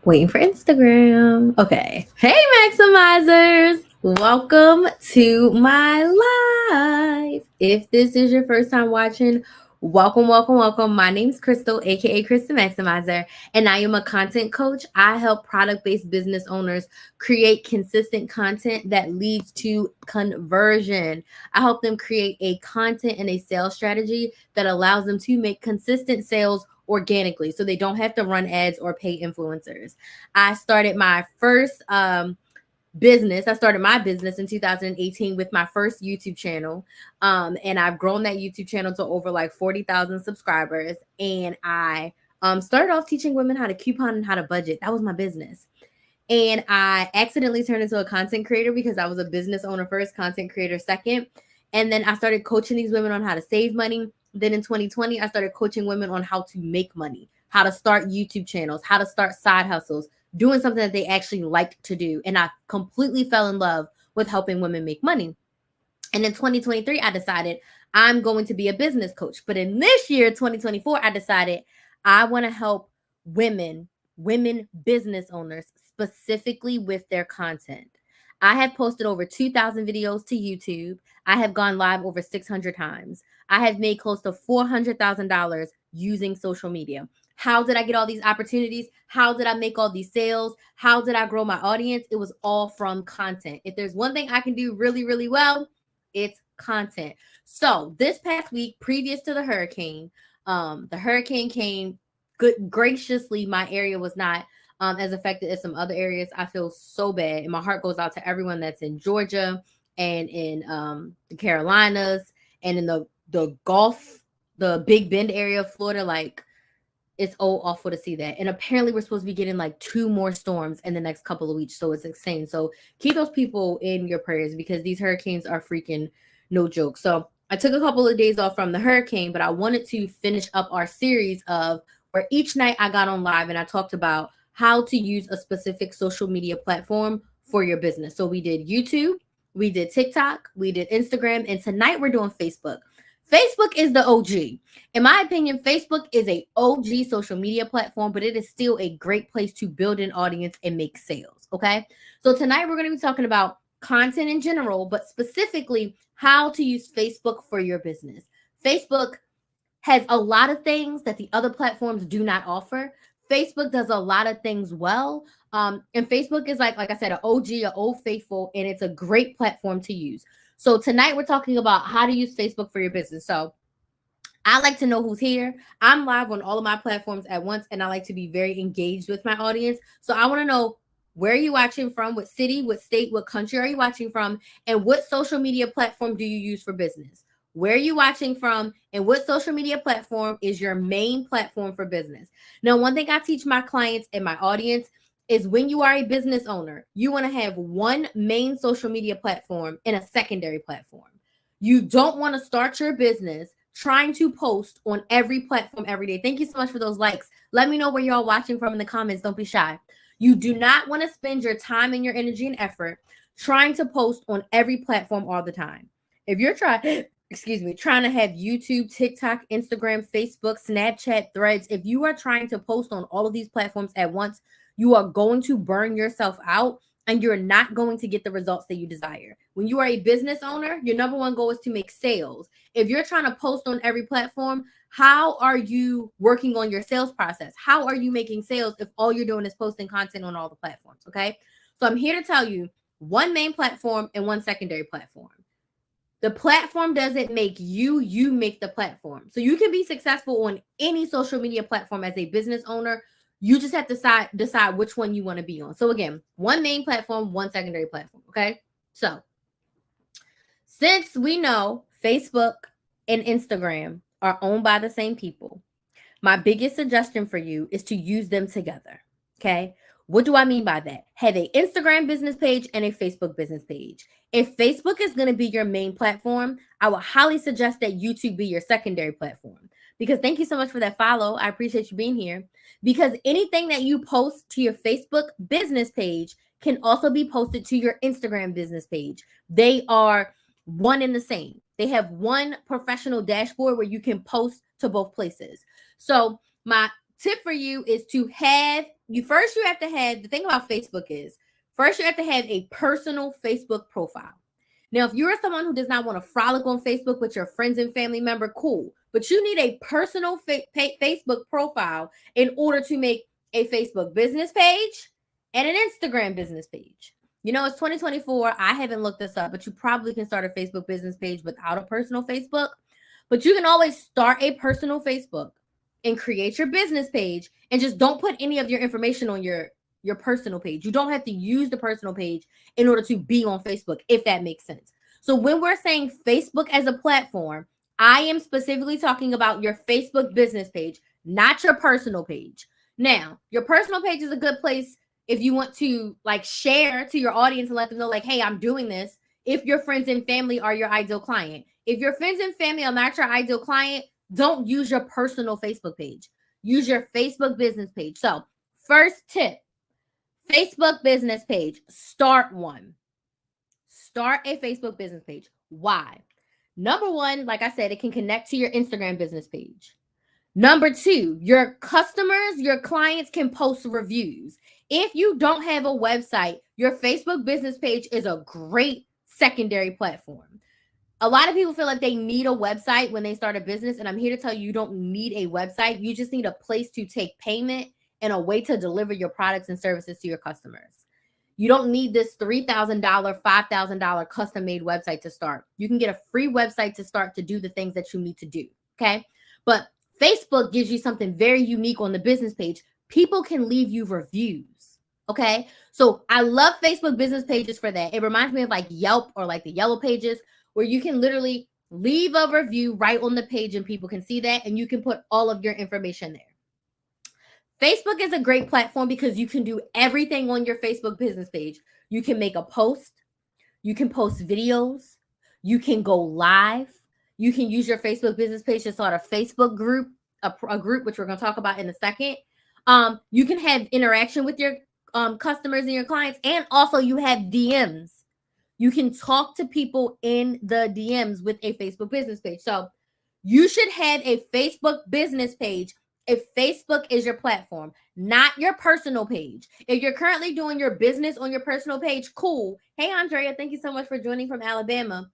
Waiting for Instagram. Okay. Hey, Maximizers. Welcome to my live. If this is your first time watching, welcome. My name's Crystal, aka Krista Maximizer, and I am a content coach. I help product-based business owners create consistent content that leads to conversion. I help them create a content and a sales strategy that allows them to make consistent sales organically so they don't have to run ads or pay influencers. I started my first business. I started my business in 2018 with my first YouTube channel. And I've grown that YouTube channel to over like 40,000 subscribers. And I started off teaching women how to coupon and how to budget. That was my business. And I accidentally turned into a content creator because I was a business owner first, content creator second. And then I started coaching these women on how to save money. Then in 2020, I started coaching women on how to make money, how to start YouTube channels, how to start side hustles, doing something that they actually liked to do. And I completely fell in love with helping women make money. And in 2023, I decided I'm going to be a business coach. But in this year, 2024, I decided I want to help women business owners specifically with their content. I have posted over 2,000 videos to YouTube. I have gone live over 600 times. I have made close to $400,000 using social media. How did I get all these opportunities? How did I make all these sales? How did I grow my audience? It was all from content. If there's one thing I can do really, really well, it's content. So this past week, previous to the hurricane came graciously. My area was not as affected as some other areas. I feel so bad, and my heart goes out to everyone that's in Georgia and in the Carolinas and in the Gulf, the Big Bend area of Florida. Like, it's awful to see that. And apparently we're supposed to be getting like 2 more storms in the next couple of weeks. So it's insane. So keep those people in your prayers because these hurricanes are freaking no joke. So I took a couple of days off from the hurricane, but I wanted to finish up our series of where each night I got on live and I talked about how to use a specific social media platform for your business. So we did YouTube, we did TikTok, we did Instagram, and tonight we're doing Facebook. Facebook is the OG. In my opinion, Facebook is a OG social media platform, but it is still a great place to build an audience and make sales. Okay. So tonight we're going to be talking about content in general, but specifically how to use Facebook for your business. Facebook has a lot of things that the other platforms do not offer. Facebook does a lot of things well. And Facebook is like I said, an OG, an old faithful, and it's a great platform to use. So tonight we're talking about how to use Facebook for your business. So I like to know who's here. I'm live on all of my platforms at once, and I like to be very engaged with my audience. So I want to know, where are you watching from? What city, what state, what country are you watching from? And what social media platform do you use for business? Where are you watching from? And what social media platform is your main platform for business? Now, one thing I teach my clients and my audience is when you are a business owner, you want to have one main social media platform and a secondary platform. You don't want to start your business trying to post on every platform every day. Thank you so much for those likes. Let me know where y'all watching from in the comments. Don't be shy. You do not want to spend your time and your energy and effort trying to post on every platform all the time. If you're trying to have YouTube, TikTok, Instagram, Facebook, Snapchat, Threads, if you are trying to post on all of these platforms at once, you are going to burn yourself out and you're not going to get the results that you desire. When you are a business owner, your number one goal is to make sales. If you're trying to post on every platform, how are you working on your sales process? How are you making sales if all you're doing is posting content on all the platforms? Okay. So I'm here to tell you one main platform and one secondary platform. The platform doesn't make you, you make the platform. So you can be successful on any social media platform as a business owner. You just have to decide which one you want to be on. So again, one main platform, one secondary platform. Okay. So since we know Facebook and Instagram are owned by the same people, my biggest suggestion for you is to use them together. Okay. What do I mean by that? Have an Instagram business page and a Facebook business page. If Facebook is going to be your main platform, I would highly suggest that YouTube be your secondary platform. Because thank you so much for that follow. I appreciate you being here. Because anything that you post to your Facebook business page can also be posted to your Instagram business page. They are one and the same. They have one professional dashboard where you can post to both places. So my tip for you is to have you have to have, the thing about Facebook is, first you have to have a personal Facebook profile. Now, if you're someone who does not want to frolic on Facebook with your friends and family member, cool. But you need a personal Facebook profile in order to make a Facebook business page and an Instagram business page. You know, it's 2024. I haven't looked this up, but you probably can start a Facebook business page without a personal Facebook. But you can always start a personal Facebook and create your business page, and just don't put any of your information on your personal page. You don't have to use the personal page in order to be on Facebook, if that makes sense. So when we're saying Facebook as a platform, I am specifically talking about your Facebook business page, not your personal page. Now, your personal page is a good place if you want to like share to your audience and let them know like, hey, I'm doing this. If your friends and family are your ideal client. If your friends and family are not your ideal client, don't use your personal Facebook page. Use your Facebook business page. So first tip, Facebook business page, start one. Start a Facebook business page. Why? Number one, like I said, it can connect to your Instagram business page. Number two, your customers, your clients can post reviews. If you don't have a website, your Facebook business page is a great secondary platform. A lot of people feel like they need a website when they start a business, and I'm here to tell you, you don't need a website. You just need a place to take payment and a way to deliver your products and services to your customers. You don't need this $3,000, $5,000 custom-made website to start. You can get a free website to start to do the things that you need to do, okay? But Facebook gives you something very unique on the business page. People can leave you reviews, okay? So I love Facebook business pages for that. It reminds me of like Yelp or like the Yellow Pages, where you can literally leave a review right on the page and people can see that, and you can put all of your information there. Facebook is a great platform because you can do everything on your Facebook business page. You can make a post. You can post videos. You can go live. You can use your Facebook business page to start a Facebook group, a group, which we're going to talk about in a second. You can have interaction with your customers and your clients. And also you have DMs. You can talk to people in the DMs with a Facebook business page. So you should have a Facebook business page if Facebook is your platform, not your personal page. If you're currently doing your business on your personal page, cool. Hey, Andrea, thank you so much for joining from Alabama.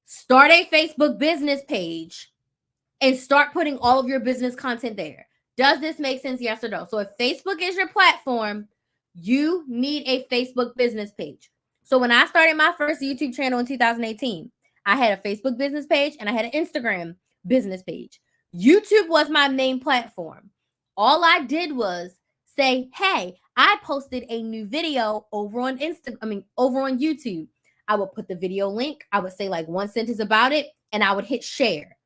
Start a Facebook business page and start putting all of your business content there. Does this make sense? Yes or no? So if Facebook is your platform, you need a Facebook business page. So when I started my first YouTube channel in 2018, I had a Facebook business page and I had an Instagram business page. YouTube was my main platform. All I did was say, hey, I posted a new video over on over on YouTube. I would put the video link. I would say like one sentence about it, and I would hit share.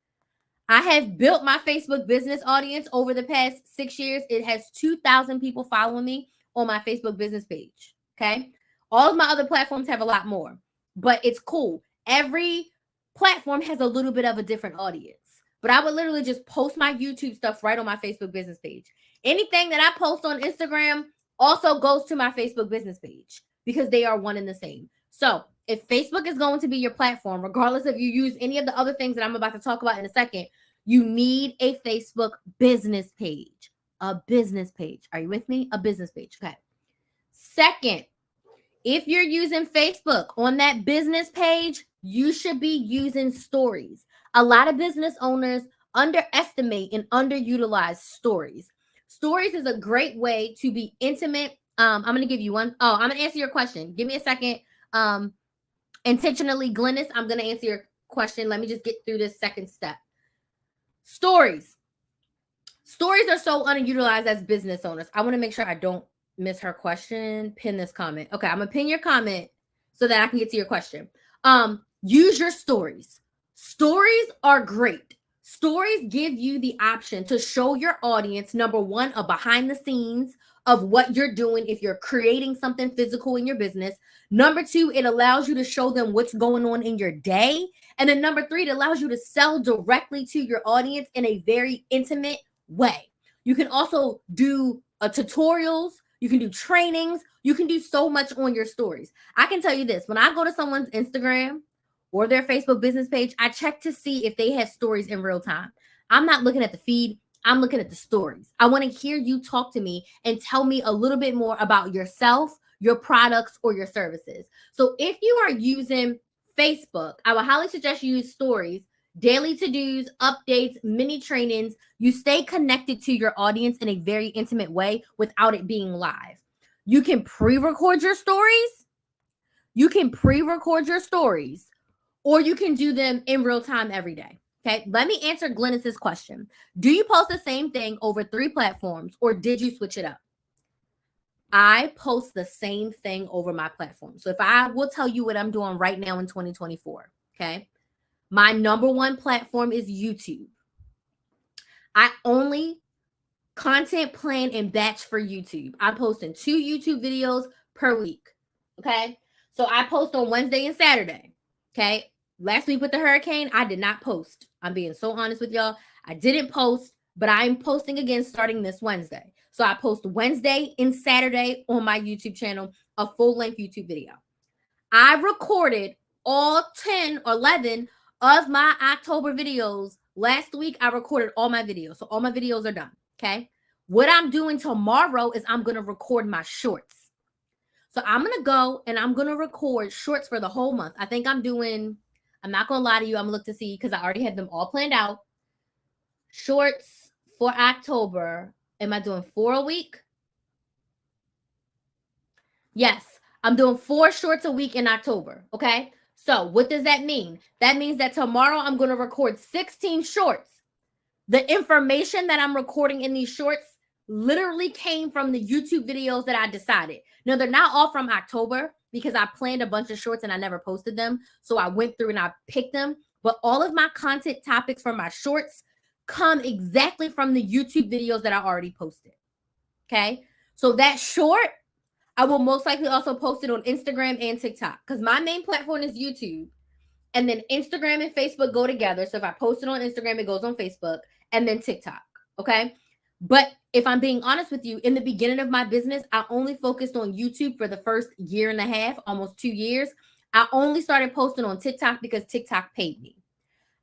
I have built my Facebook business audience over the past 6 years. It has 2,000 people following me on my Facebook business page. Okay. All of my other platforms have a lot more, but it's cool. Every platform has a little bit of a different audience. But I would literally just post my YouTube stuff right on my Facebook business page. Anything that I post on Instagram also goes to my Facebook business page because they are one and the same. So if Facebook is going to be your platform, regardless if you use any of the other things that I'm about to talk about in a second, you need a Facebook business page. A business page. Are you with me? A business page. Okay. Second, if you're using Facebook on that business page, you should be using stories. A lot of business owners underestimate and underutilize stories. Stories is a great way to be intimate. I'm going to give you one. Oh, I'm going to answer your question. Give me a second. Intentionally, Glennis, I'm going to answer your question. Let me just get through this second step. Stories. Stories are so underutilized as business owners. I want to make sure I don't miss her question. Pin this comment. Okay, I'm going to pin your comment so that I can get to your question. Use your stories. Stories are great. Stories give you the option to show your audience, number one, a behind the scenes of what you're doing if you're creating something physical in your business. Number two, it allows you to show them what's going on in your day. And then number three, it allows you to sell directly to your audience in a very intimate way. You can also do tutorials. You can do trainings. You can do so much on your stories. I can tell you this. When I go to someone's Instagram or their Facebook business page, I check to see if they have stories in real time. I'm not looking at the feed. I'm looking at the stories. I want to hear you talk to me and tell me a little bit more about yourself, your products, or your services. So if you are using Facebook, I would highly suggest you use stories, daily to-dos, updates, mini trainings. You stay connected to your audience in a very intimate way without it being live. You can pre-record your stories. Or you can do them in real time every day. Okay, let me answer Glennis's question. Do you post the same thing over 3 platforms, or did you switch it up? I post the same thing over my platform. So if I will tell you what I'm doing right now in 2024, okay? My number one platform is YouTube. I only content plan and batch for YouTube. I'm posting 2 YouTube videos per week, okay? So I post on Wednesday and Saturday, okay? Last week with the hurricane, I did not post. I'm being so honest with y'all. I didn't post, but I'm posting again starting this Wednesday. So I post Wednesday and Saturday on my YouTube channel, a full-length YouTube video. I recorded all 10 or 11 of my October videos. Last week, I recorded all my videos. So all my videos are done, okay? What I'm doing tomorrow is I'm going to record my shorts. So I'm going to go and I'm going to record shorts for the whole month. I think I'm not going to lie to you. I'm going to look to see because I already had them all planned out. Shorts for October. Am I doing 4 a week? Yes, I'm doing 4 shorts a week in October. Okay. So what does that mean? That means that tomorrow I'm going to record 16 shorts. The information that I'm recording in these shorts literally came from the YouTube videos that I decided. Now, they're not all from October because I planned a bunch of shorts and I never posted them. So I went through and I picked them. But all of my content topics for my shorts come exactly from the YouTube videos that I already posted. Okay. So that short, I will most likely also post it on Instagram and TikTok because my main platform is YouTube. And then Instagram and Facebook go together. So if I post it on Instagram, it goes on Facebook and then TikTok. Okay. But if I'm being honest with you, in the beginning of my business, I only focused on YouTube for the first year and a half, almost 2 years. I only started posting on TikTok because TikTok paid me.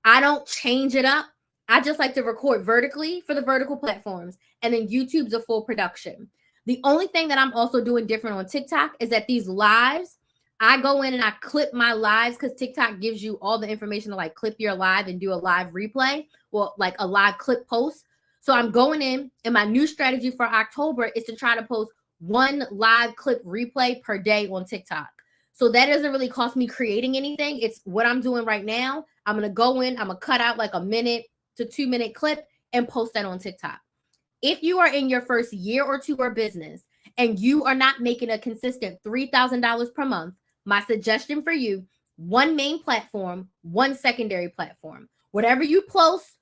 I don't change it up. I just like to record vertically for the vertical platforms. And then YouTube's a full production. The only thing that I'm also doing different on TikTok is that these lives, I go in and I clip my lives because TikTok gives you all the information to like clip your live and do a live replay. Well, like a live clip post. So I'm going in and my new strategy for October is to try to post 1 live clip replay per day on TikTok. So that doesn't really cost me creating anything. It's what I'm doing right now. I'm going to go in, I'm going to cut out like a 1 to 2 minute clip and post that on TikTok. If you are in your first year or 2 of business and you are not making a consistent $3,000 per month, my suggestion for you, 1 main platform, 1 secondary platform. Whatever you post,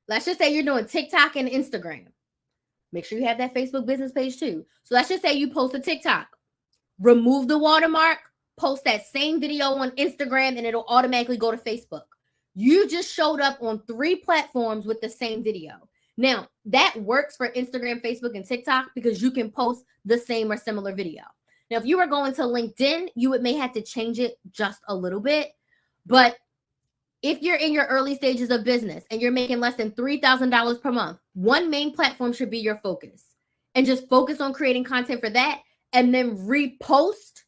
let's just say you're doing TikTok and Instagram. Make sure you have that Facebook business page too. So let's just say you post a TikTok. Remove the watermark, post that same video on Instagram, and it'll automatically go to Facebook. You just showed up on 3 platforms with the same video. Now, that works for Instagram, Facebook, and TikTok because you can post the same or similar video. Now, if you were going to LinkedIn, you may have to change it just a little bit. But if you're in your early stages of business and you're making less than $3,000 per month, 1 main platform should be your focus. And just focus on creating content for that and then repost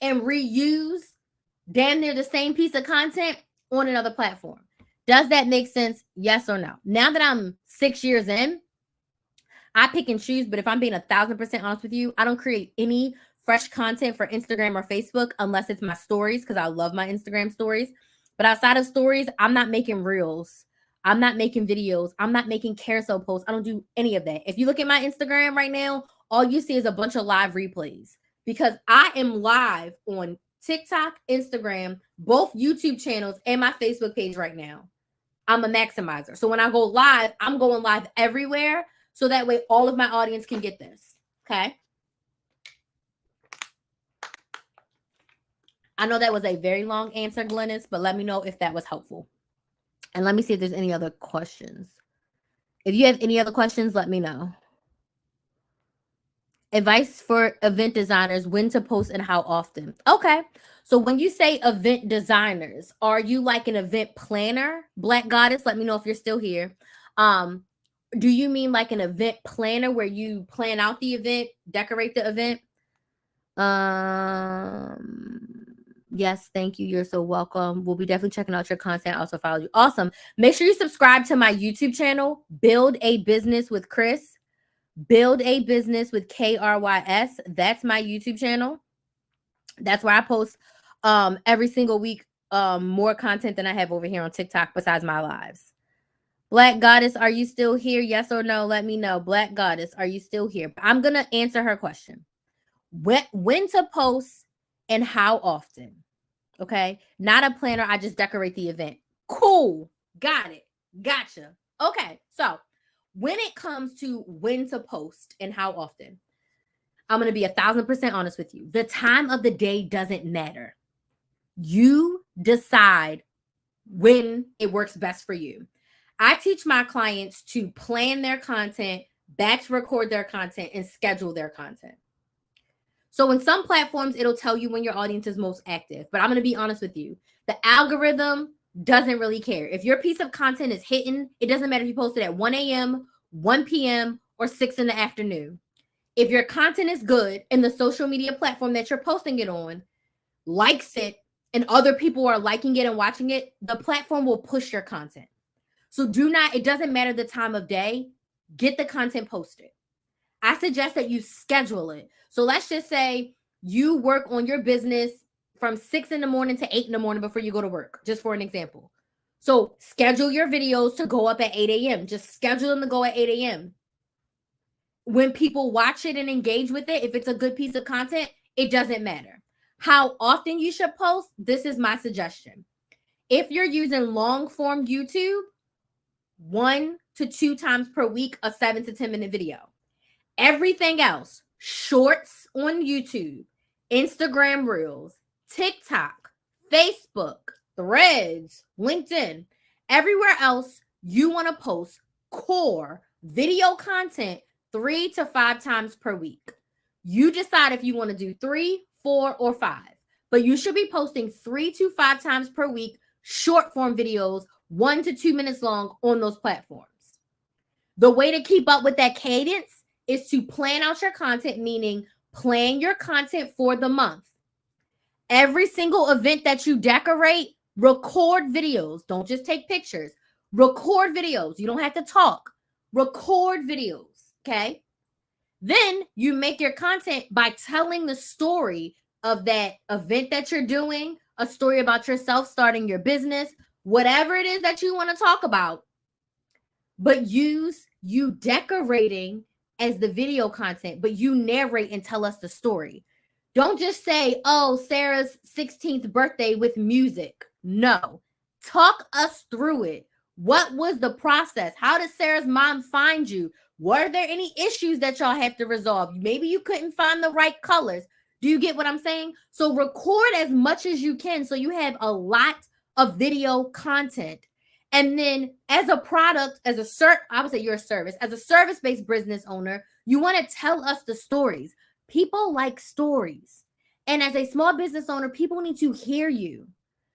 and reuse damn near the same piece of content on another platform. Does that make sense? Yes or no? Now that I'm 6 years in, I pick and choose, but if I'm being 1,000% honest with you, I don't create any fresh content for Instagram or Facebook unless it's my stories because I love my Instagram stories. But outside of stories, I'm not making reels. I'm not making videos. I'm not making carousel posts. I don't do any of that. If you look at my Instagram right now, all you see is a bunch of live replays because I am live on TikTok, Instagram, both YouTube channels, and my Facebook page right now. I'm a maximizer. So when I go live, I'm going live everywhere. So that way all of my audience can get this. Okay. I know that was a very long answer, Glennis, but let me know if that was helpful. And let me see if there's any other questions. If you have any other questions, let me know. Advice for event designers, when to post and how often. Okay. So when you say event designers, are you like an event planner, Black Goddess? Let me know if you're still here. Do you mean like an event planner where you plan out the event, decorate the event? Yes, thank you. You're so welcome. We'll be definitely checking out your content. Also follow you. Awesome. Make sure you subscribe to my YouTube channel, Build a Business with Chris. Build a Business with KRYS. That's my YouTube channel. That's where I post every single week more content than I have over here on TikTok besides my lives. Black Goddess, are you still here? Yes or no? Let me know. Black Goddess, are you still here? I'm going to answer her question. When to post and how often? Okay. Not a planner. I just decorate the event. Cool. Got it. Gotcha. Okay. So when it comes to when to post and how often, I'm going to be 1,000% honest with you. The time of the day doesn't matter. You decide when it works best for you. I teach my clients to plan their content, batch record their content, and schedule their content. So in some platforms, it'll tell you when your audience is most active. But I'm going to be honest with you. The algorithm doesn't really care. If your piece of content is hitting, it doesn't matter if you post it at 1 a.m., 1 p.m., or 6 in the afternoon. If your content is good and the social media platform that you're posting it on likes it and other people are liking it and watching it, the platform will push your content. So it doesn't matter the time of day, get the content posted. I suggest that you schedule it. So let's just say you work on your business from 6 in the morning to 8 in the morning before you go to work, just for an example. So schedule your videos to go up at 8 a.m. Just schedule them to go at 8 a.m. When people watch it and engage with it, if it's a good piece of content, it doesn't matter. How often you should post, this is my suggestion. If you're using long form YouTube, 1 to 2 times per week, a 7 to 10 minute video. Everything else, shorts on YouTube, Instagram Reels, TikTok, Facebook, Threads, LinkedIn, everywhere else you want to post core video content 3 to 5 times per week. You decide if you want to do 3, 4, or 5, but you should be posting 3 to 5 times per week, short form videos, 1 to 2 minutes long on those platforms. The way to keep up with that cadence is to plan out your content, meaning plan your content for the month. Every single event that you decorate, record videos. Don't just take pictures. Record videos. You don't have to talk. Record videos, okay? Then you make your content by telling the story of that event that you're doing, a story about yourself starting your business, whatever it is that you want to talk about, but use you decorating as the video content, but you narrate and tell us the story. Don't just say, oh, Sarah's 16th birthday with music. No, talk us through it. What was the process? How did Sarah's mom find you? Were there any issues that y'all have to resolve? Maybe you couldn't find the right colors. Do you get what I'm saying? So record as much as you can so you have a lot of video content. And then as a product, I would say you're a service. As a service-based business owner, you want to tell us the stories. People like stories. And as a small business owner, people need to hear you.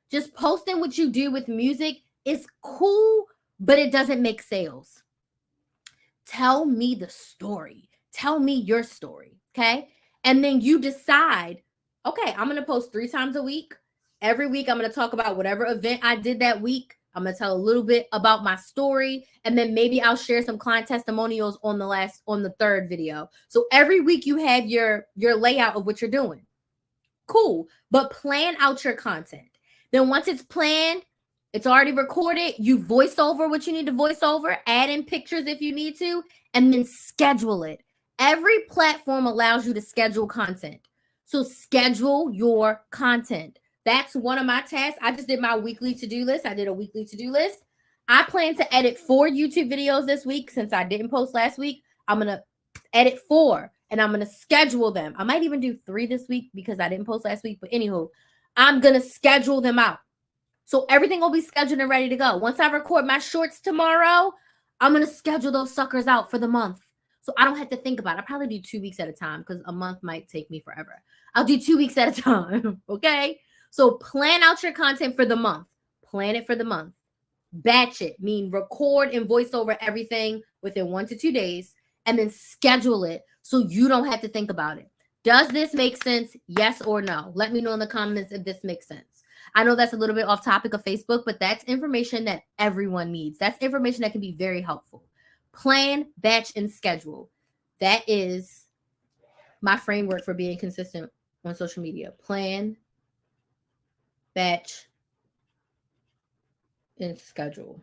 Just posting what you do with music is cool, but it doesn't make sales. Tell me the story. Tell me your story, okay? And then you decide, okay, I'm going to post 3 times a week. Every week, I'm going to talk about whatever event I did that week. I'm going to tell a little bit about my story, and then maybe I'll share some client testimonials on the third video. So every week you have your layout of what you're doing. Cool. But plan out your content. Then once it's planned, it's already recorded, you voice over what you need to voice over, add in pictures if you need to, and then schedule it. Every platform allows you to schedule content. So schedule your content. That's one of my tasks. I just did my weekly to-do list. I did a weekly to-do list. I plan to edit 4 YouTube videos this week. Since I didn't post last week, I'm going to edit 4 and I'm going to schedule them. I might even do 3 this week because I didn't post last week. But anywho, I'm going to schedule them out. So everything will be scheduled and ready to go. Once I record my shorts tomorrow, I'm going to schedule those suckers out for the month. So I don't have to think about it. I'll probably do 2 weeks at a time because a month might take me forever. I'll do 2 weeks at a time. Okay. So plan out your content for the month. Plan it for the month. Batch it, mean record and voice over everything within 1 to 2 days, and then schedule it so you don't have to think about it. Does this make sense? Yes or no? Let me know in the comments if this makes sense. I know that's a little bit off topic of Facebook, but that's information that everyone needs. That's information that can be very helpful. Plan, batch, and schedule. That is my framework for being consistent on social media. Plan, batch, and schedule.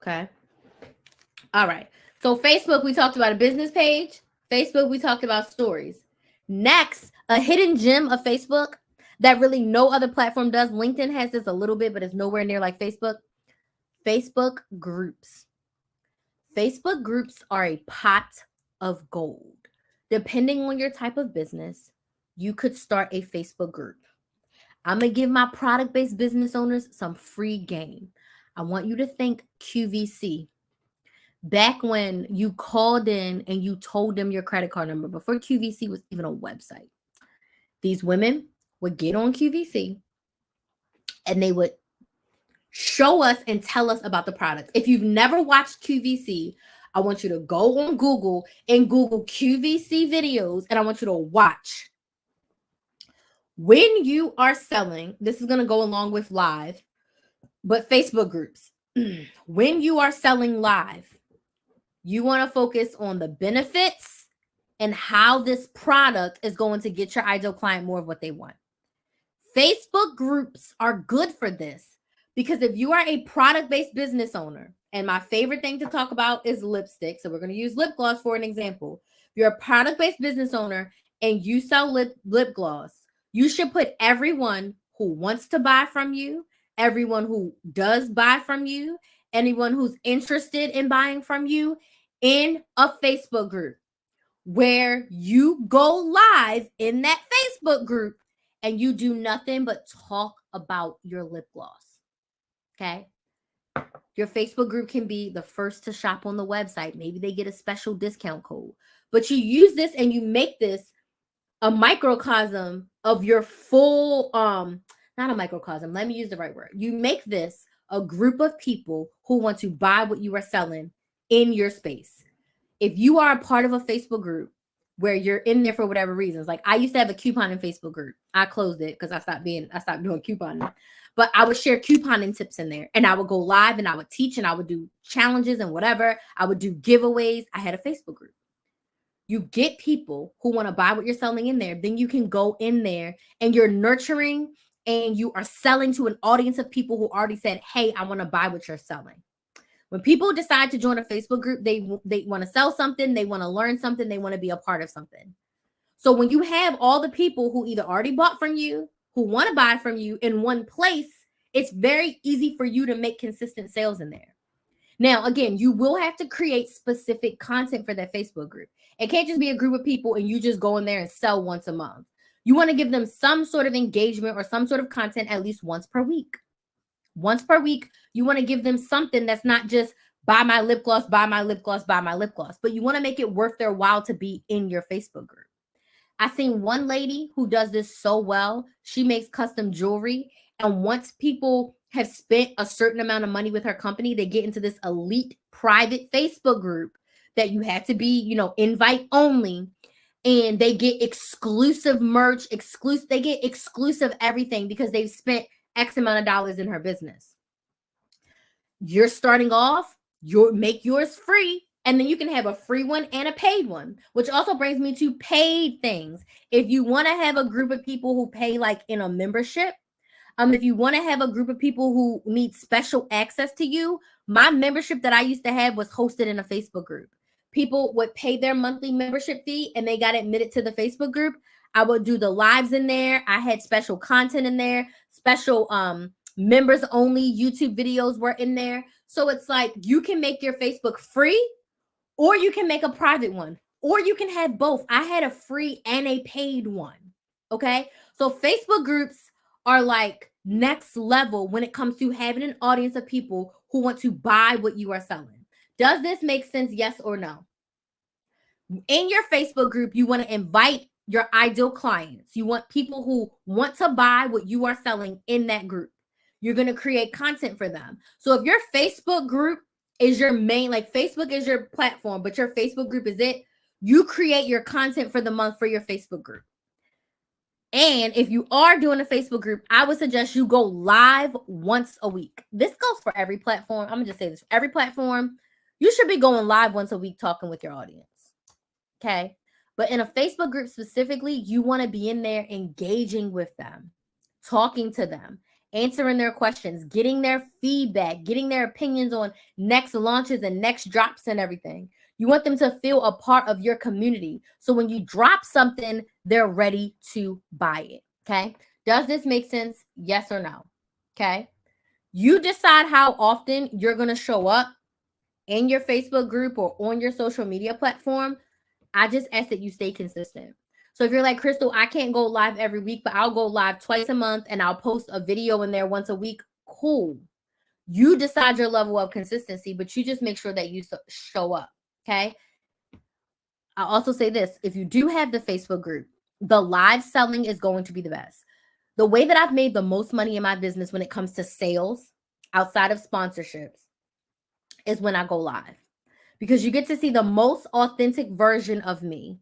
Okay. All right. So Facebook, we talked about a business page. Facebook, we talked about stories. Next, a hidden gem of Facebook that really no other platform does. LinkedIn has this a little bit, but it's nowhere near like Facebook. Facebook groups. Facebook groups are a pot of gold. Depending on your type of business, you could start a Facebook group. I'm going to give my product-based business owners some free game. I want you to think QVC. Back when you called in and you told them your credit card number before QVC was even a website. These women would get on QVC and they would show us and tell us about the product. If you've never watched QVC, I want you to go on Google and Google QVC videos, and I want you to watch. When you are selling, this is going to go along with live, but Facebook groups. When you are selling live, you want to focus on the benefits and how this product is going to get your ideal client more of what they want. Facebook groups are good for this because if you are a product-based business owner, and my favorite thing to talk about is lipstick, so we're going to use lip gloss for an example. If you're a product-based business owner and you sell lip gloss, you should put everyone who wants to buy from you, everyone who does buy from you, anyone who's interested in buying from you in a Facebook group where you go live in that Facebook group and you do nothing but talk about your lip gloss. Okay. Your Facebook group can be the first to shop on the website. Maybe they get a special discount code, but you use this and you make this a microcosm of your full, not a microcosm. Let me use the right word. You make this a group of people who want to buy what you are selling in your space. If you are a part of a Facebook group where you're in there for whatever reasons, like I used to have a couponing Facebook group. I closed it because I stopped doing couponing. But I would share couponing tips in there, and I would go live and I would teach and I would do challenges and whatever. I would do giveaways. I had a Facebook group. You get people who want to buy what you're selling in there. Then you can go in there and you're nurturing and you are selling to an audience of people who already said, hey, I want to buy what you're selling. When people decide to join a Facebook group, they want to sell something, they want to learn something, they want to be a part of something. So when you have all the people who either already bought from you, who want to buy from you in one place, it's very easy for you to make consistent sales in there. Now, again, you will have to create specific content for that Facebook group. It can't just be a group of people and you just go in there and sell once a month. You want to give them some sort of engagement or some sort of content at least once per week. Once per week, you want to give them something that's not just buy my lip gloss, buy my lip gloss, buy my lip gloss, but you want to make it worth their while to be in your Facebook group. I seen one lady who does this so well. She makes custom jewelry. And once people have spent a certain amount of money with her company, they get into this elite private Facebook group that you have to be, invite only. And they get exclusive merch, they get exclusive everything because they've spent X amount of dollars in her business. You're starting off, make yours free. And then you can have a free one and a paid one, which also brings me to paid things. If you want to have a group of people who pay like in a membership, if you want to have a group of people who need special access to you, my membership that I used to have was hosted in a Facebook group. People would pay their monthly membership fee and they got admitted to the Facebook group. I would do the lives in there. I had special content in there, special members only YouTube videos were in there. So it's like you can make your Facebook free, or you can make a private one, or you can have both. I had a free and a paid one. Okay. So Facebook groups are like next level when it comes to having an audience of people who want to buy what you are selling. Does this make sense? Yes or no? In your Facebook group, you want to invite your ideal clients. You want people who want to buy what you are selling in that group. You're going to create content for them. So if your Facebook group is your main, like Facebook is your platform, but your Facebook group is it, you create your content for the month for your Facebook group. And if you are doing a Facebook group, I would suggest you go live once a week. This goes for every platform. I'm going to just say this. Every platform, you should be going live once a week talking with your audience. Okay? But in a Facebook group specifically, you want to be in there engaging with them, talking to them, answering their questions, getting their feedback, getting their opinions on next launches and next drops and everything. You want them to feel a part of your community. So when you drop something, they're ready to buy it. Okay. Does this make sense? Yes or no? Okay. You decide how often you're going to show up in your Facebook group or on your social media platform. I just ask that you stay consistent. So if you're like, Crystal, I can't go live every week, but I'll go live twice a month and I'll post a video in there once a week. Cool. You decide your level of consistency, but you just make sure that you show up. Okay. I'll also say this. If you do have the Facebook group, the live selling is going to be the best. The way that I've made the most money in my business when it comes to sales outside of sponsorships is when I go live, because you get to see the most authentic version of me.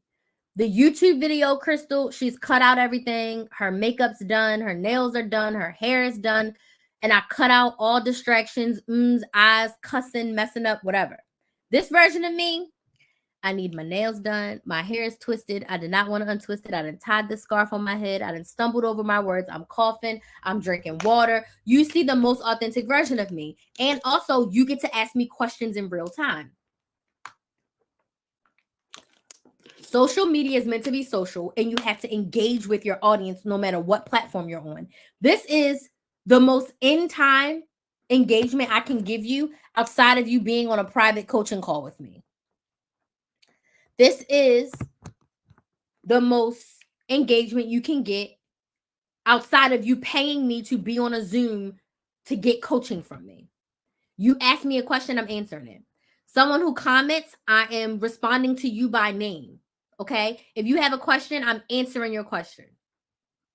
The YouTube video, Crystal, she's cut out everything. Her makeup's done. Her nails are done. Her hair is done. And I cut out all distractions, eyes, cussing, messing up, whatever. This version of me, I need my nails done. My hair is twisted. I did not want to untwist it. I done tied the scarf on my head. I done stumbled over my words. I'm coughing. I'm drinking water. You see the most authentic version of me. And also, you get to ask me questions in real time. Social media is meant to be social, and you have to engage with your audience no matter what platform you're on. This is the most in-time engagement I can give you outside of you being on a private coaching call with me. This is the most engagement you can get outside of you paying me to be on a Zoom to get coaching from me. You ask me a question, I'm answering it. Someone who comments, I am responding to you by name. Okay. If you have a question, I'm answering your question.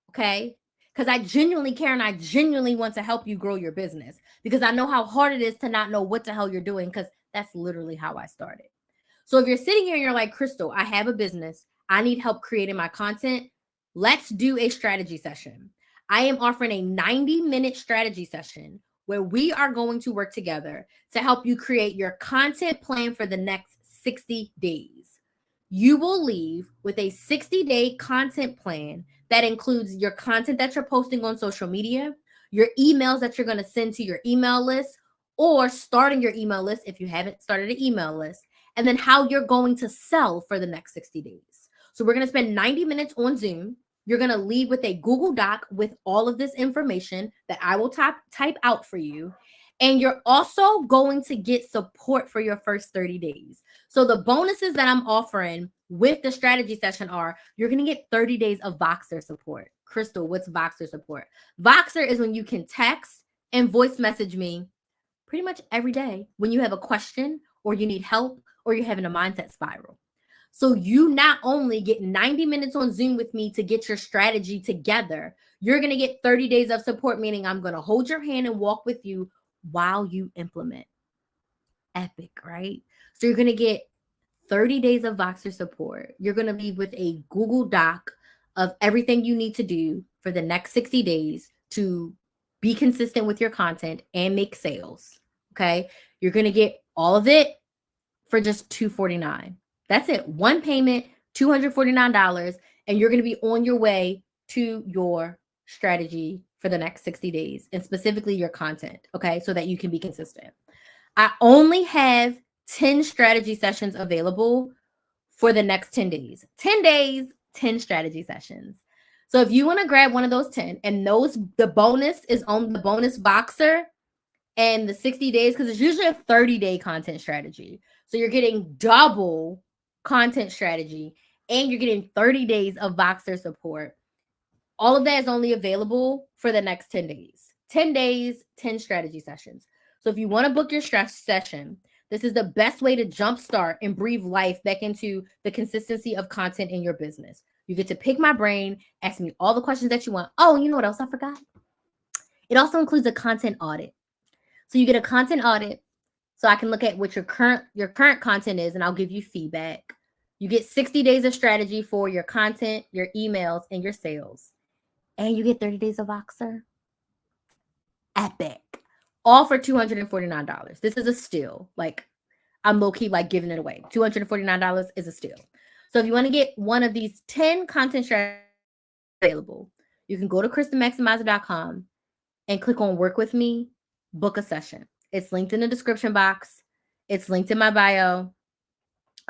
Okay. Because I genuinely care and I genuinely want to help you grow your business, because I know how hard it is to not know what the hell you're doing, because that's literally how I started. So if you're sitting here and you're like, Crystal, I have a business, I need help creating my content, let's do a strategy session. I am offering a 90-minute strategy session where we are going to work together to help you create your content plan for the next 60 days. You will leave with a 60-day content plan that includes your content that you're posting on social media, your emails that you're going to send to your email list, or starting your email list if you haven't started an email list, and then how you're going to sell for the next 60 days. So we're going to spend 90 minutes on Zoom. You're going to leave with a Google Doc with all of this information that I will type out for you. And you're also going to get support for your first 30 days. So the bonuses that I'm offering with the strategy session are, you're going to get 30 days of Voxer support. Crystal, what's Voxer support? Voxer is when you can text and voice message me pretty much every day when you have a question or you need help or you're having a mindset spiral. So you not only get 90 minutes on Zoom with me to get your strategy together, you're going to get 30 days of support, meaning I'm going to hold your hand and walk with you while you implement. Epic, right? So you're going to get 30 days of Voxer support. You're going to leave with a Google Doc of everything you need to do for the next 60 days to be consistent with your content and make sales. Okay. You're going to get all of it for just $249. That's it. One payment, $249. And you're going to be on your way to your strategy for the next 60 days, and specifically your content. Okay. So that you can be consistent. I only have 10 strategy sessions available for the next 10 days. 10 days, 10 strategy sessions. So if you want to grab one of those 10, and the bonus is on the bonus Voxer and the 60 days, because it's usually a 30-day content strategy. So you're getting double content strategy and you're getting 30 days of Voxer support. All of that is only available for the next 10 days. 10 days, 10 strategy sessions. So if you want to book your strategy session, this is the best way to jumpstart and breathe life back into the consistency of content in your business. You get to pick my brain, ask me all the questions that you want. Oh, you know what else I forgot? It also includes a content audit. So you get a content audit so I can look at what your current content is, and I'll give you feedback. You get 60 days of strategy for your content, your emails, and your sales. And you get 30 days of Voxer. Epic. All for $249. This is a steal. Like, I'm low-key like giving it away. $249 is a steal. So if you want to get one of these 10 content strategies available, you can go to KristenMaximizer.com and click on Work With Me, book a session. It's linked in the description box. It's linked in my bio.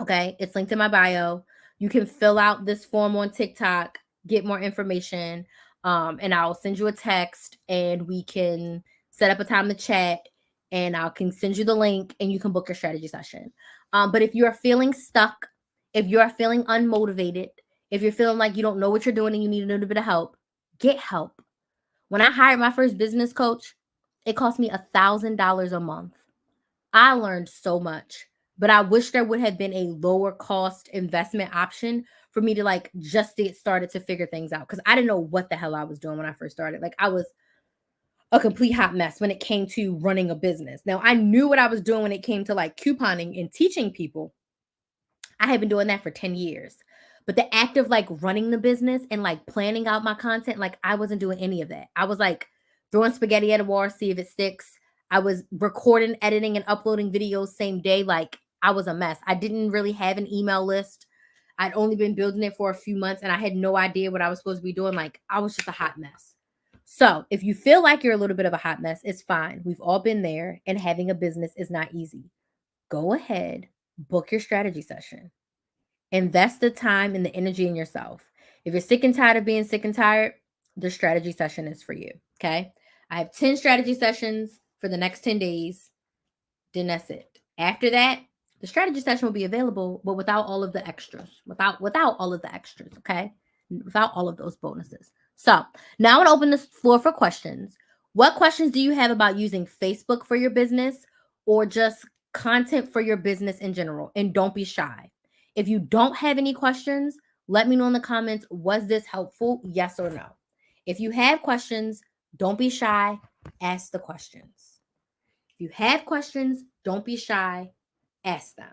Okay, it's linked in my bio. You can fill out this form on TikTok, get more information, and I'll send you a text, and we can set up a time to chat, and I can send you the link, and you can book your strategy session. But if you are feeling stuck, if you are feeling unmotivated, if you're feeling like you don't know what you're doing and you need a little bit of help, get help. When I hired my first business coach, it cost me $1,000 a month. I learned so much, but I wish there would have been a lower cost investment option for me to like just get started to figure things out. Cause I didn't know what the hell I was doing when I first started. Like, I was a complete hot mess when it came to running a business. Now, I knew what I was doing when it came to like couponing and teaching people. I had been doing that for 10 years. But the act of like running the business and like planning out my content, like I wasn't doing any of that. I was like throwing spaghetti at a wall, see if it sticks. I was recording, editing, and uploading videos same day. Like, I was a mess. I didn't really have an email list. I'd only been building it for a few months and I had no idea what I was supposed to be doing. Like, I was just a hot mess. So if you feel like you're a little bit of a hot mess, it's fine. We've all been there, and having a business is not easy. Go ahead, book your strategy session. Invest the time and the energy in yourself. If you're sick and tired of being sick and tired, the strategy session is for you. Okay. I have 10 strategy sessions for the next 10 days. Then that's it. After that, the strategy session will be available, but without all of the extras, without all of the extras. Okay. Without all of those bonuses. So now I want to open this floor for questions. What questions do you have about using Facebook for your business, or just content for your business in general? And don't be shy. If you don't have any questions, let me know in the comments, was this helpful? Yes or no. If you have questions, don't be shy. Ask the questions. If you have questions, don't be shy. Ask them.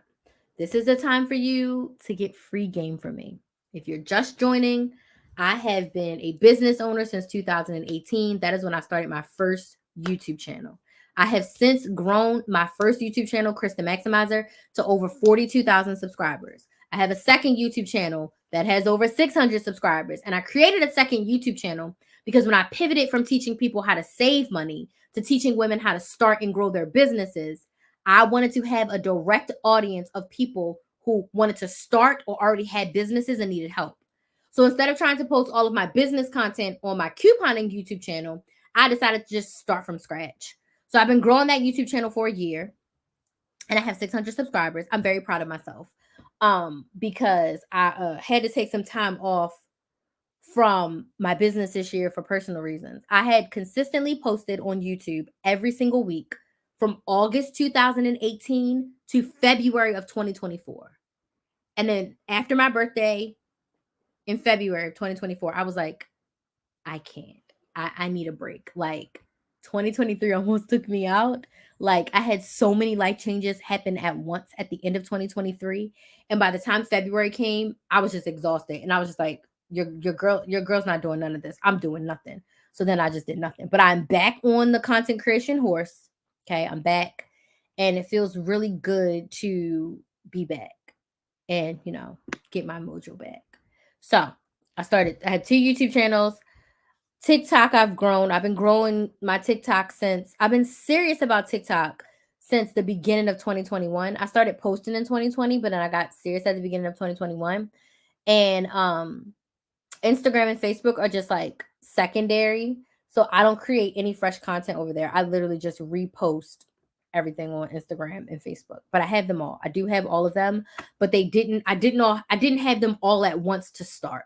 This is the time for you to get free game from me. If you're just joining, I have been a business owner since 2018. That is when I started my first YouTube channel. I have since grown my first YouTube channel, Kristen Maximizer, to over 42,000 subscribers. I have a second YouTube channel that has over 600 subscribers. And I created a second YouTube channel because when I pivoted from teaching people how to save money to teaching women how to start and grow their businesses, I wanted to have a direct audience of people who wanted to start or already had businesses and needed help. So instead of trying to post all of my business content on my couponing YouTube channel, I decided to just start from scratch. So I've been growing that YouTube channel for a year, and I have 600 subscribers. I'm very proud of myself because I had to take some time off from my business this year for personal reasons. I had consistently posted on YouTube every single week from August 2018 to February of 2024. And then after my birthday in February of 2024, I was like, I can't. I need a break. Like, 2023 almost took me out. Like, I had so many life changes happen at once at the end of 2023. And by the time February came, I was just exhausted. And I was just like, your girl's not doing none of this. I'm doing nothing. So then I just did nothing. But I'm back on the content creation horse. Okay, I'm back. And it feels really good to be back and, get my mojo back. So I had 2 YouTube channels. TikTok, I've grown. I've been growing my TikTok I've been serious about TikTok since the beginning of 2021. I started posting in 2020, but then I got serious at the beginning of 2021. And Instagram and Facebook are just like secondary. So I don't create any fresh content over there. I literally just repost everything on Instagram and Facebook. But I have them all. I do have all of them, but I didn't have them all at once to start.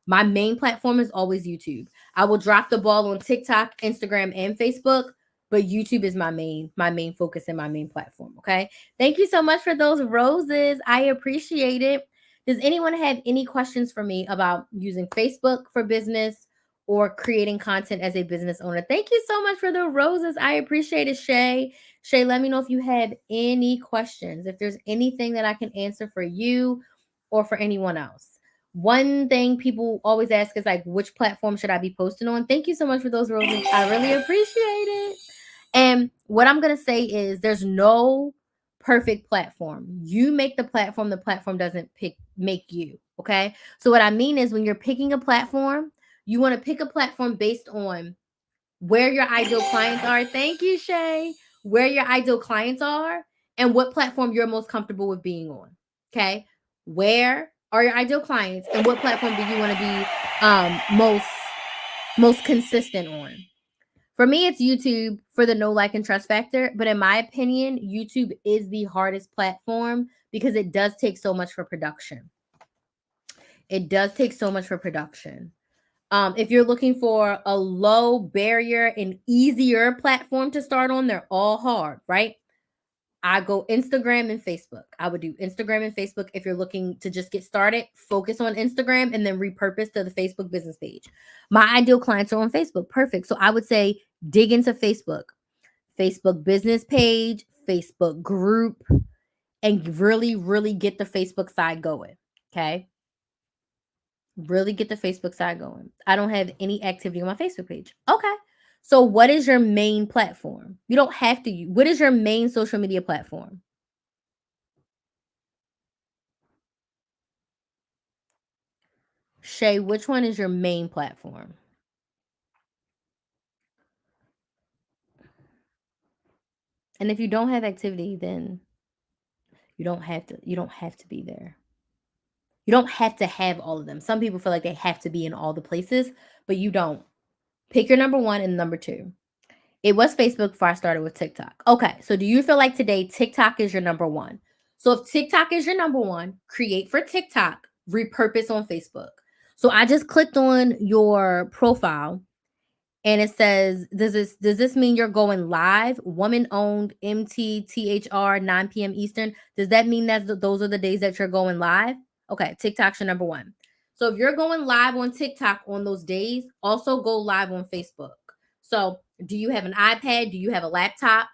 My main platform is always YouTube. I will drop the ball on TikTok, Instagram, and Facebook, but YouTube is my main focus and my main platform. Okay. Thank you so much for those roses. I appreciate it. Does anyone have any questions for me about using Facebook for business or creating content as a business owner? Thank you so much for the roses. I appreciate it, Shay. Shay, let me know if you have any questions, if there's anything that I can answer for you or for anyone else. One thing people always ask is like, which platform should I be posting on? Thank you so much for those roses. I really appreciate it. And what I'm going to say is there's no perfect platform. You make the platform doesn't make you, okay? So what I mean is when you're picking a platform, you want to pick a platform based on where your ideal clients are. Thank you, Shay. Where your ideal clients are and what platform you're most comfortable with being on. Okay? Where are your ideal clients and what platform do you want to be most consistent on? For me, it's YouTube for the know, like, and trust factor. But in my opinion, YouTube is the hardest platform because it does take so much for production. It does take so much for production. If you're looking for a low barrier and easier platform to start on, they're all hard, right? I go Instagram and Facebook. I would do Instagram and Facebook if you're looking to just get started. Focus on Instagram and then repurpose to the Facebook business page. My ideal clients are on Facebook. Perfect. So I would say dig into Facebook, Facebook business page, Facebook group, and really, really get the Facebook side going. Okay. Really get the Facebook side going. I don't have any activity on my Facebook page. Okay. So what is your main platform? You don't have to. What is your main social media platform? Shay, which one is your main platform? And if you don't have activity, then you don't have to be there. You don't have to have all of them. Some people feel like they have to be in all the places, but you don't. Pick your number 1 and number 2. It was Facebook before I started with TikTok. Okay, so do you feel like today TikTok is your number 1? So if TikTok is your number 1, create for TikTok, repurpose on Facebook. So I just clicked on your profile and it says, does this mean you're going live? Woman owned MTTHR 9 p.m. Eastern. Does that mean that those are the days that you're going live? Okay, TikTok's your number 1. So if you're going live on TikTok on those days, also go live on Facebook. So do you have an iPad? Do you have a laptop?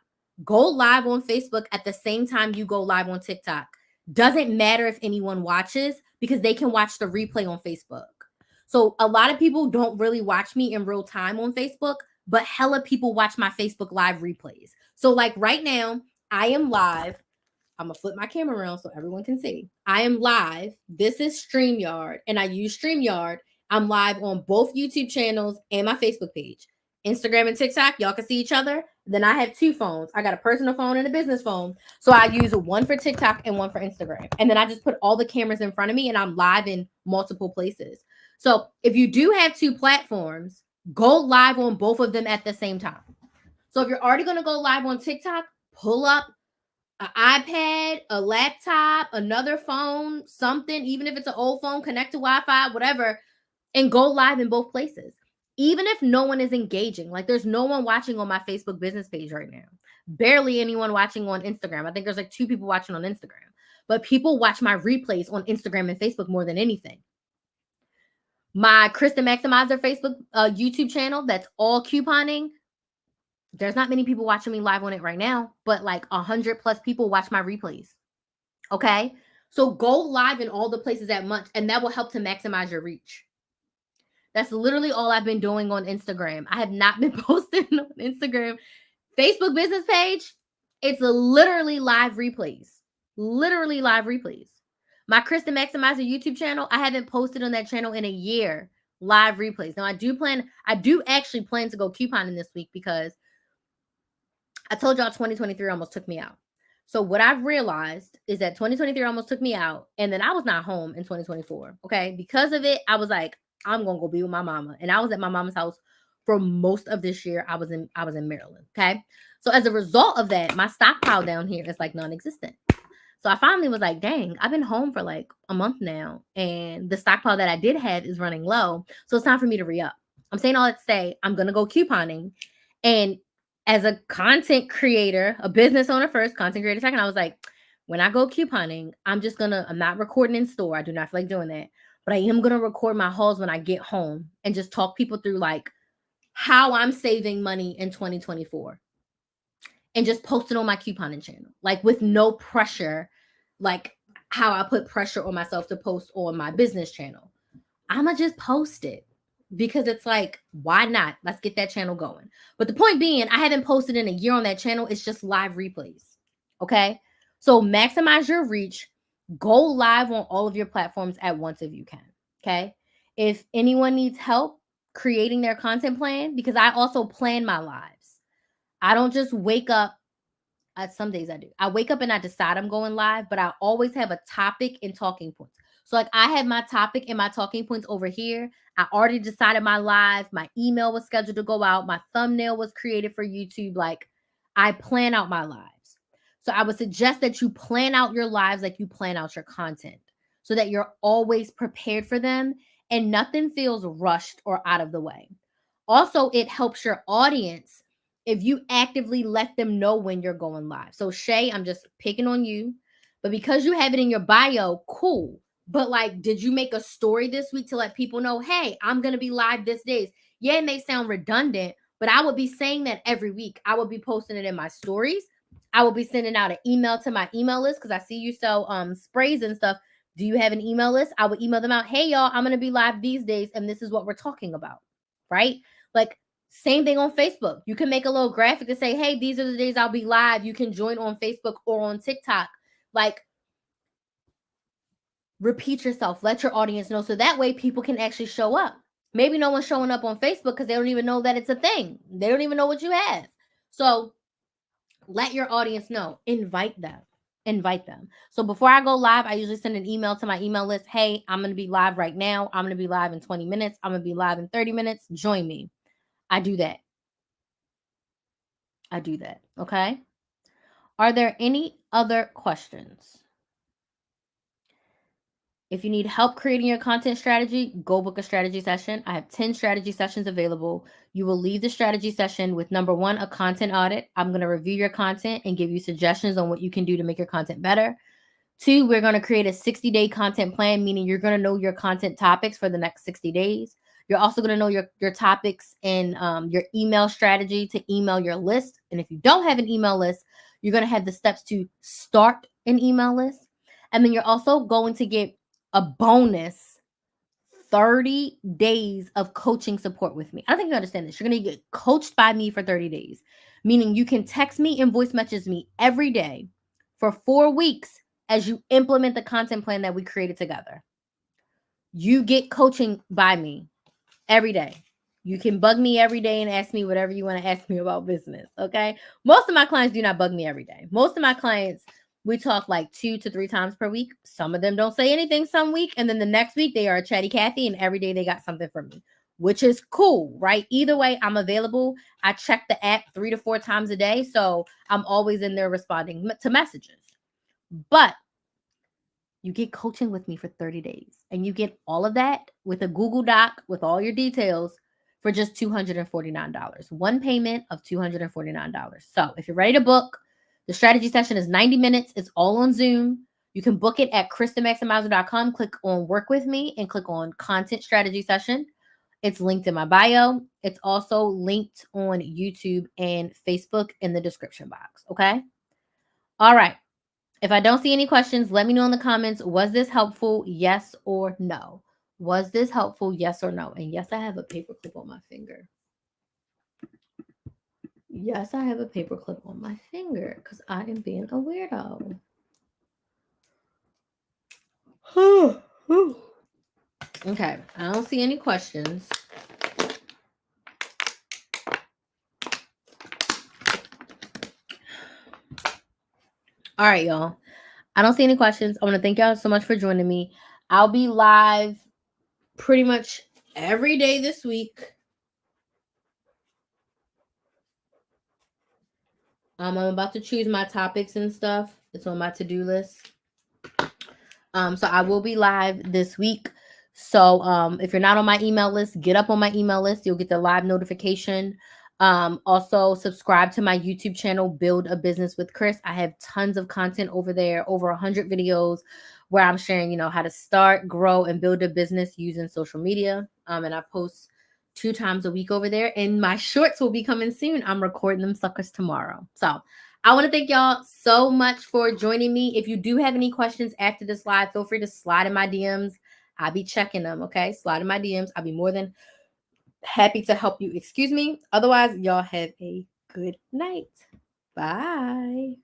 Go live on Facebook at the same time you go live on TikTok. Doesn't matter if anyone watches because they can watch the replay on Facebook. So a lot of people don't really watch me in real time on Facebook, but hella people watch my Facebook live replays. So like right now, I am live. I'm gonna flip my camera around so everyone can see. I am live. This is StreamYard, and I use StreamYard. I'm live on both YouTube channels and my Facebook page. Instagram and TikTok, y'all can see each other. Then I have 2 phones. I got a personal phone and a business phone. So I use one for TikTok and one for Instagram. And then I just put all the cameras in front of me and I'm live in multiple places. So if you do have 2 platforms, go live on both of them at the same time. So if you're already going to go live on TikTok, pull up an iPad, a laptop, another phone, something, even if it's an old phone, connect to Wi-Fi, whatever, and go live in both places. Even if no one is engaging, like there's no one watching on my Facebook business page right now. Barely anyone watching on Instagram. I think there's like 2 people watching on Instagram. But people watch my replays on Instagram and Facebook more than anything. My Kristen Maximizer Facebook YouTube channel, that's all couponing. There's not many people watching me live on it right now, but like 100 plus people watch my replays. Okay. So go live in all the places at once, and that will help to maximize your reach. That's literally all I've been doing on Instagram. I have not been posting on Instagram. Facebook business page, it's literally live replays. Literally live replays. My Kristen Maximizer YouTube channel, I haven't posted on that channel in a year. Live replays. Now I do actually plan to go couponing this week because I told y'all 2023 almost took me out. So what I've realized is that 2023 almost took me out, and then I was not home in 2024. Okay. Because of it, I was like, I'm gonna go be with my mama. And I was at my mama's house for most of this year. I was in Maryland. Okay. So as a result of that, my stockpile down here is like non-existent. So I finally was like, dang, I've been home for like a month now, and the stockpile that I did have is running low. So it's time for me to re-up. I'm saying all that to say I'm gonna go couponing. And as a content creator, a business owner first, content creator second, I was like, when I go couponing, I'm not recording in store. I do not feel like doing that. But I am going to record my hauls when I get home and just talk people through like how I'm saving money in 2024 and just post it on my couponing channel, like with no pressure, like how I put pressure on myself to post on my business channel. I'm going to just post it because it's like, why not? Let's get that channel going. But the point being, I haven't posted in a year on that channel. It's just live replays. Okay. So maximize your reach. Go live on all of your platforms at once if you can. Okay. If anyone needs help creating their content plan, because I also plan my lives. I don't just wake up. Some days I do. I wake up and I decide I'm going live, but I always have a topic and talking points. So like I have my topic and my talking points over here. I already decided my live. My email was scheduled to go out. My thumbnail was created for YouTube. Like I plan out my lives. So I would suggest that you plan out your lives like you plan out your content so that you're always prepared for them and nothing feels rushed or out of the way. Also, it helps your audience if you actively let them know when you're going live. So Shay, I'm just picking on you, but because you have it in your bio, cool. But like, did you make a story this week to let people know, hey, I'm going to be live this days? Yeah, it may sound redundant, but I would be saying that every week. I would be posting it in my stories. I will be sending out an email to my email list because I see you sell sprays and stuff. Do you have an email list? I would email them out. Hey, y'all, I'm going to be live these days, and this is what we're talking about, right? Like, same thing on Facebook. You can make a little graphic to say, hey, these are the days I'll be live. You can join on Facebook or on TikTok. Like, repeat yourself. Let your audience know so that way people can actually show up. Maybe no one's showing up on Facebook because they don't even know that it's a thing. They don't even know what you have. So let your audience know. Invite them. Invite them. So before I go live, I usually send an email to my email list. Hey, I'm going to be live right now. I'm going to be live in 20 minutes. I'm going to be live in 30 minutes. Join me. I do that. Okay. Are there any other questions? If you need help creating your content strategy, go book a strategy session. I have 10 strategy sessions available. You will leave the strategy session with number 1, a content audit. I'm going to review your content and give you suggestions on what you can do to make your content better. 2, we're going to create a 60-day content plan, meaning you're going to know your content topics for the next 60 days. You're also going to know your topics and your email strategy to email your list. And if you don't have an email list, you're going to have the steps to start an email list. And then you're also going to get a bonus 30 days of coaching support with me. I don't think you understand this. You're going to get coached by me for 30 days, meaning you can text me and voice message me every day for 4 weeks as you implement the content plan that we created together. You get coaching by me every day. You can bug me every day and ask me whatever you want to ask me about business, okay? Most of my clients do not bug me every day. Most of my clients, we talk like 2 to 3 times per week. Some of them don't say anything some week, and then the next week they are a chatty Cathy, and every day they got something from me, which is cool, right? Either way, I'm available. I check the app 3 to 4 times a day, so I'm always in there responding to messages. But you get coaching with me for 30 days, and you get all of that with a Google Doc with all your details for just $249. One payment of $249. So if you're ready to book, the strategy session is 90 minutes. It's all on Zoom. You can book it at KristenMaximizer.com. Click on work with me and click on content strategy session. It's linked in my bio. It's also linked on YouTube and Facebook in the description box. Okay. All right. If I don't see any questions, let me know in the comments. Was this helpful? Yes or no? Was this helpful? Yes or no? And yes, I have a paperclip on my finger. Yes, I have a paperclip on my finger because I am being a weirdo. Okay, I don't see any questions. All right, y'all. I don't see any questions. I want to thank y'all so much for joining me. I'll be live pretty much every day this week. I'm about to choose my topics and stuff. It's on my to-do list. So I will be live this week. So if you're not on my email list, get up on my email list. You'll get the live notification. Also subscribe to my YouTube channel, Build a Business with Chris. I have tons of content over there, over 100 videos where I'm sharing, how to start, grow, and build a business using social media. And I post 2 times a week over there. And my shorts will be coming soon. I'm recording them suckers tomorrow. So I want to thank y'all so much for joining me. If you do have any questions after this live, feel free to slide in my DMs. I'll be checking them, okay? Slide in my DMs. I'll be more than happy to help you. Excuse me. Otherwise, y'all have a good night. Bye.